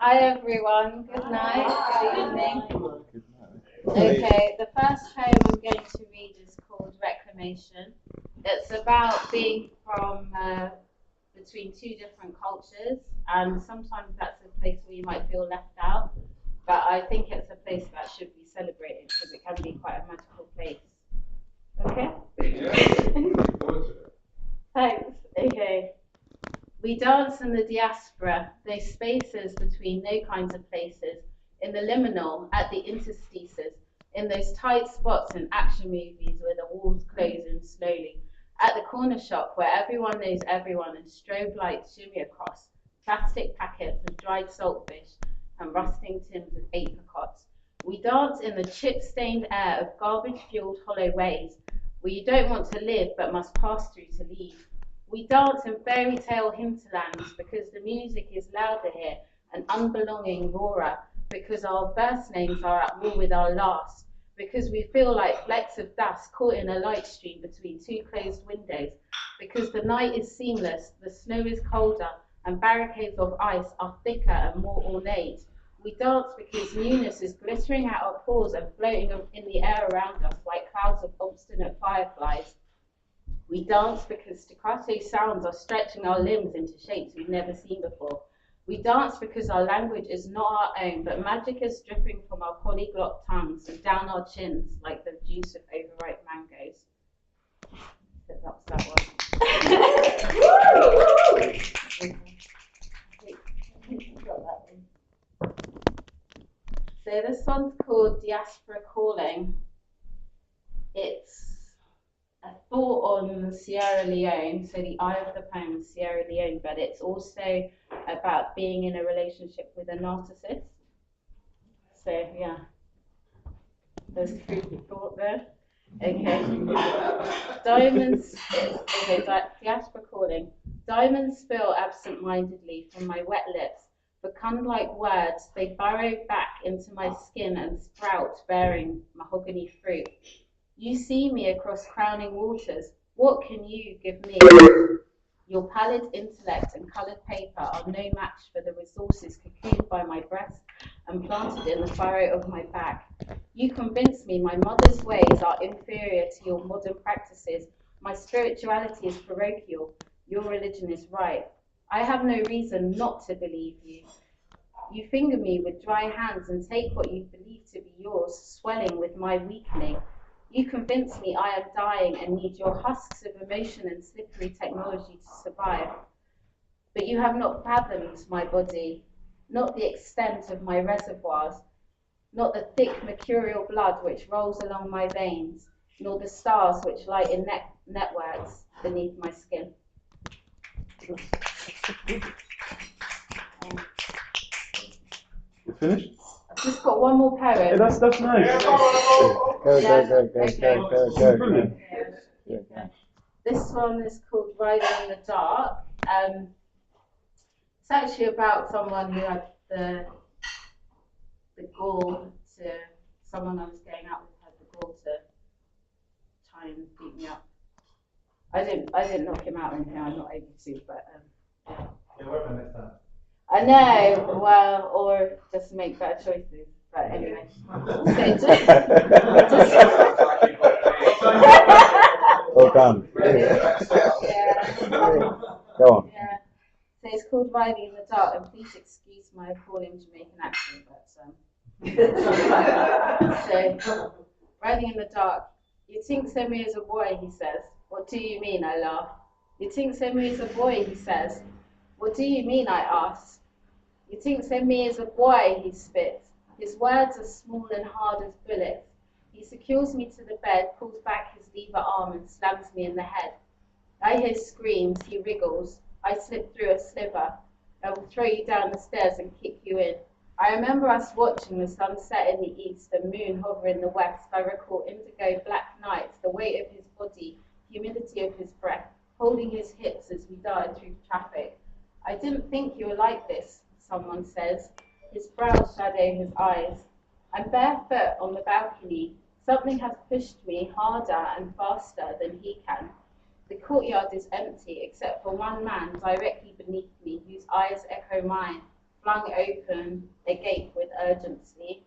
Hi everyone, good night, good evening. Okay, the first poem I'm going to read is called Reclamation. It's about being from between two different cultures, and sometimes that's a place where you might feel left out, but I think it's a place that should be celebrated because it can be quite a magical place. Okay? Thanks. Okay. We dance in the diaspora, those spaces between no kinds of places, in the liminal, at the interstices, in those tight spots in action movies where the walls close in slowly, at the corner shop where everyone knows everyone and strobe lights shimmy across, plastic packets of dried saltfish and rusting tins of apricots. We dance in the chip-stained air of garbage-fueled hollow ways, where you don't want to live but must pass through to leave. We dance in fairy tale hinterlands because the music is louder here and unbelonging rawer, because our first names are at war with our last, because we feel like flecks of dust caught in a light stream between two closed windows, because the night is seamless, the snow is colder, and barricades of ice are thicker and more ornate. We dance because newness is glittering at our pores and floating in the air around us like clouds of obstinate fireflies. We dance because staccato sounds are stretching our limbs into shapes we've never seen before. We dance because our language is not our own, but magic is dripping from our polyglot tongues and down our chins like the juice of overripe mangoes. That's that one. So this one's called Diaspora Calling. It's a thought on Sierra Leone, so the eye of the poem is Sierra Leone, but it's also about being in a relationship with a narcissist. So yeah, there's food for thought there. Okay. Diamonds, okay, Diaspora Calling. Diamonds spill absent-mindedly from my wet lips. Fecund-like words, they burrow back into my skin and sprout, bearing mahogany fruit. You see me across crowning waters. What can you give me? Your pallid intellect and coloured paper are no match for the resources cocooned by my breast and planted in the furrow of my back. You convince me my mother's ways are inferior to your modern practices. My spirituality is parochial. Your religion is right. I have no reason not to believe you. You finger me with dry hands and take what you believe to be yours, swelling with my weakening. You convince me I am dying and need your husks of emotion and slippery technology to survive. But you have not fathomed my body, not the extent of my reservoirs, not the thick mercurial blood which rolls along my veins, nor the stars which light in networks beneath my skin. You finished? I've just got one more poem. Yeah, that's nice. Go. This one is called Riding in the Dark. It's actually about someone who had the gall to, someone I was going out with had the gall to try and beat me up. I didn't knock him out or anything, I'm not able to, but yeah. You'll work on next time. I know, well, or just make better choices. But anyway, Well done. Yeah. Go on. Yeah. So it's called Riding in the Dark, and please excuse my appalling Jamaican accent, but so Riding in the Dark. You think so me as a boy, he says. What do you mean? I laugh. You think so me as a boy, he says. What do you mean? I ask. You think so me as a boy, he spits. His words are small and hard as bullets. He secures me to the bed, pulls back his lever arm and slams me in the head. I hear screams, he wriggles. I slip through a sliver. I will throw you down the stairs and kick you in. I remember us watching the sun set in the east, the moon hover in the west. I recall indigo black nights, the weight of his body, humidity of his breath, holding his hips as we died through traffic. I didn't think you were like this, someone says. His brows shadow his eyes. I'm barefoot on the balcony. Something has pushed me harder and faster than he can. The courtyard is empty except for one man directly beneath me whose eyes echo mine, flung open, they gape with urgency.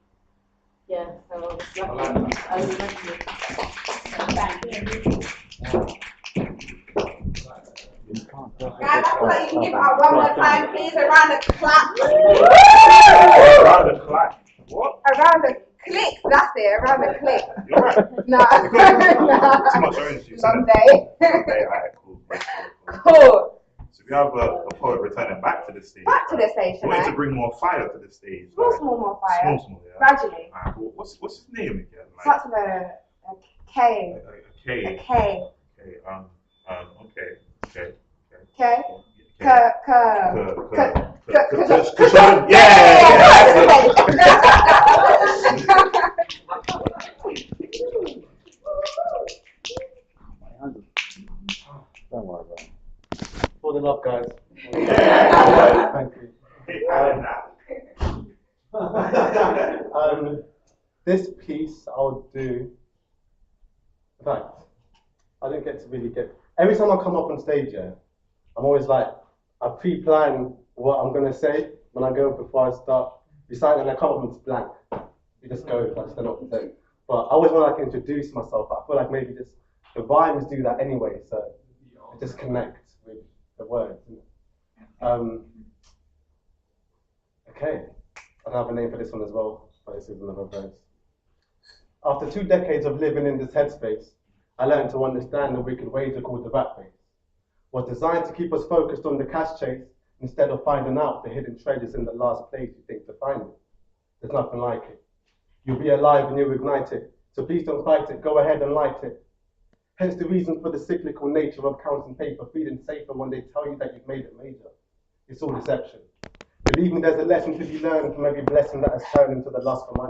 Yeah, so I was lucky. I was lucky. Guys, I feel like you can give it out one more time, please. Around the clap. Around the clap. What? Around the click. That's it. Around the click. You're right. No. Too much orange juice. Long day. Okay, alright, cool. Cool. So we have a poet returning back to the stage. Back to the stage We wanted to tonight. bring more fire to the stage. Small fire. Small, yeah. Gradually. Alright, cool. What's his name again? Starts with a K. A K. A K. Okay. Okay. K. Okay. Don't worry about it. For the love, guys. Yeah. Thank you. This piece I'll do. In fact, I didn't get to really get. Every time I come up on stage, yeah, I'm always like, I pre-plan what I'm gonna say when I go before I start reciting, and I come up and it's blank. You just go, like, stand up and say. But I always want to like introduce myself. I feel like maybe just the rhymes do that anyway, so it just connects with the words. Okay, I don't have a name for this one as well, but this is another verse. After 2 decades of living in this headspace, I learned to understand the wicked ways are called the rat race. Was designed to keep us focused on the cash chase instead of finding out the hidden treasures in the last place you think to find it. There's nothing like it. You'll be alive and you'll ignite it, so please don't fight it, go ahead and light it. Hence the reason for the cyclical nature of counting paper, feeling safer when they tell you that you've made it major. It's all deception. Believe me, there's a lesson to be learned from every blessing that has turned into the lust for money.